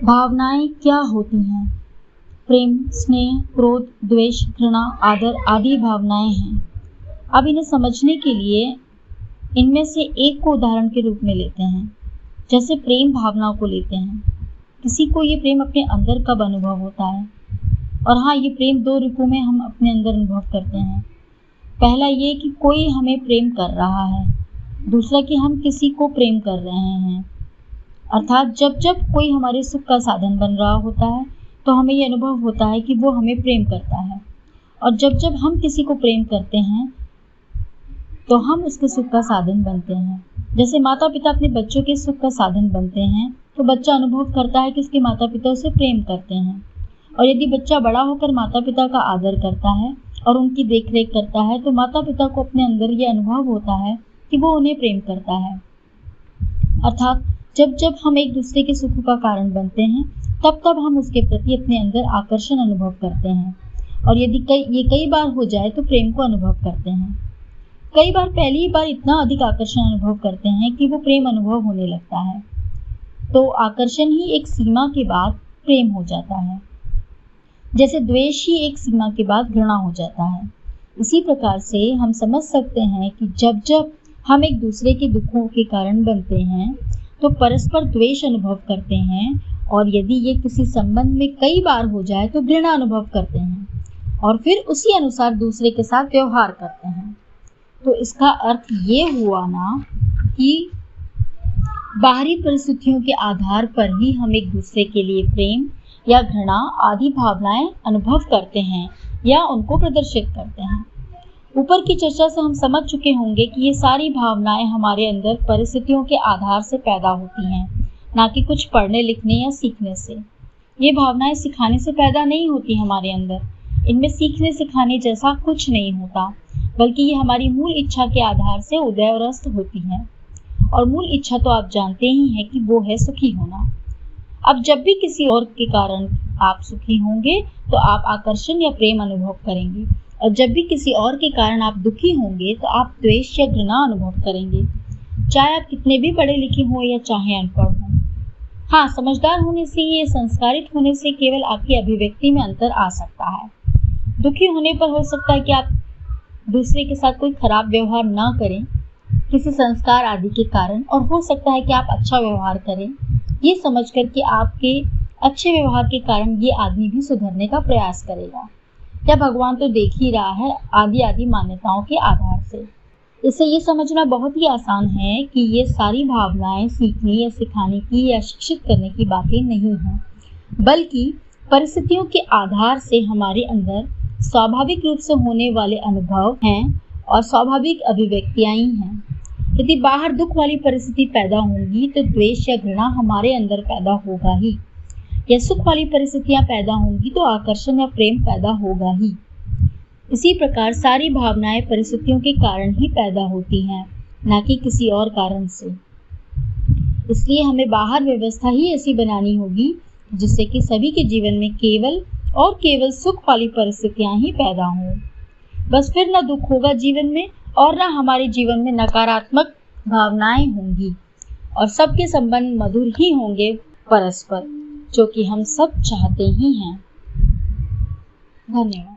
भावनाएं क्या होती हैं? प्रेम, स्नेह, क्रोध, द्वेष, घृणा, आदर आदि भावनाएं हैं। अब इन्हें समझने के लिए इनमें से एक को उदाहरण के रूप में लेते हैं। जैसे प्रेम भावना को लेते हैं। किसी को ये प्रेम अपने अंदर कब अनुभव होता है? और हाँ, ये प्रेम दो रूपों में हम अपने अंदर अनुभव करते हैं। पहला ये कि कोई हमें प्रेम कर रहा है, दूसरा कि हम किसी को प्रेम कर रहे हैं। अर्थात जब जब कोई हमारे सुख का साधन बन रहा होता है तो हमें ये अनुभव होता है कि वो हमें प्रेम करता है, और जब जब हम किसी को प्रेम करते हैं तो हम उसके सुख का साधन बनते हैं। जैसे माता पिता अपने बच्चों के सुख का साधन बनते हैं तो बच्चा अनुभव करता है कि उसके माता पिता उसे प्रेम करते हैं, और यदि बच्चा बड़ा होकर माता पिता का आदर करता है और उनकी देखरेख करता है तो माता पिता को अपने अंदर ये अनुभव होता है कि वो उन्हें प्रेम करता है। अर्थात जब जब हम एक दूसरे के सुख का कारण बनते हैं तब तब हम उसके प्रति अपने अंदर आकर्षण अनुभव करते हैं, और यदि कई बार हो जाए तो प्रेम को अनुभव करते हैं। कई बार पहली बार इतना अधिक आकर्षण अनुभव करते हैं कि वो प्रेम अनुभव होने लगता है, तो आकर्षण ही एक सीमा के बाद प्रेम हो जाता है। जैसे द्वेष ही एक सीमा के बाद घृणा हो जाता है। इसी प्रकार से हम समझ सकते हैं कि जब जब हम एक दूसरे के दुखों के कारण बनते हैं तो परस्पर द्वेष अनुभव करते हैं, और यदि ये किसी संबंध में कई बार हो जाए तो घृणा अनुभव करते हैं, और फिर उसी अनुसार दूसरे के साथ व्यवहार करते हैं। तो इसका अर्थ ये हुआ ना कि बाहरी परिस्थितियों के आधार पर ही हम एक दूसरे के लिए प्रेम या घृणा आदि भावनाएं अनुभव करते हैं या उनको प्रदर्शित करते हैं। ऊपर की चर्चा से हम समझ चुके होंगे कि ये सारी भावनाएं हमारे अंदर परिस्थितियों के आधार से पैदा होती हैं, ना कि कुछ पढ़ने लिखने या सीखने से। ये भावनाएं सिखाने से पैदा नहीं होती हमारे अंदर। इनमें सीखने सिखाने जैसा कुछ नहीं होता, बल्कि ये हमारी मूल इच्छा के आधार से उदय और अस्त होती हैं। और मूल इच्छा तो आप जानते ही हैं कि वो है सुखी होना। अब जब भी किसी और के कारण आप सुखी होंगे तो आप आकर्षण या प्रेम अनुभव करेंगे, और जब भी किसी और के कारण आप दुखी होंगे तो आप द्वेष या घृणा अनुभव करेंगे, चाहे आप कितने भी पढ़े लिखे हों या चाहे अनपढ़ हों। हाँ, समझदार होने से या संस्कारित होने से केवल आपकी अभिव्यक्ति में अंतर आ सकता है। दुखी होने पर हो सकता है कि आप दूसरे के साथ कोई खराब व्यवहार ना करें किसी संस्कार आदि के कारण, और हो सकता है कि आप अच्छा व्यवहार करें ये समझकर कि आपके अच्छे व्यवहार के कारण ये आदमी भी सुधरने का प्रयास करेगा, या भगवान तो देख ही रहा है आदि आदि मान्यताओं के आधार से। इससे ये समझना बहुत ही आसान है कि ये सारी भावनाएं सीखने या सिखाने की या शिक्षित करने की बातें नहीं हैं, बल्कि परिस्थितियों के आधार से हमारे अंदर स्वाभाविक रूप से होने वाले अनुभव हैं और स्वाभाविक अभिव्यक्तियां ही हैं। यदि बाहर दुख वाली परिस्थिति पैदा होंगी तो द्वेष या घृणा हमारे अंदर पैदा होगा ही, या सुख वाली परिस्थितियां पैदा होंगी तो आकर्षण या प्रेम पैदा होगा ही। इसी प्रकार सारी भावनाएं परिस्थितियों के कारण ही पैदा होती हैं, ना कि किसी और कारण से। इसलिए हमें बाहर व्यवस्था ही ऐसी बनानी होगी जिससे कि सभी के जीवन में केवल और केवल सुख वाली परिस्थितियां ही पैदा हों। बस फिर ना दुख होगा जीवन में, और ना हमारे जीवन में नकारात्मक भावनाएं होंगी, और सबके संबंध मधुर ही होंगे परस्पर, जो कि हम सब चाहते ही हैं। धन्यवाद।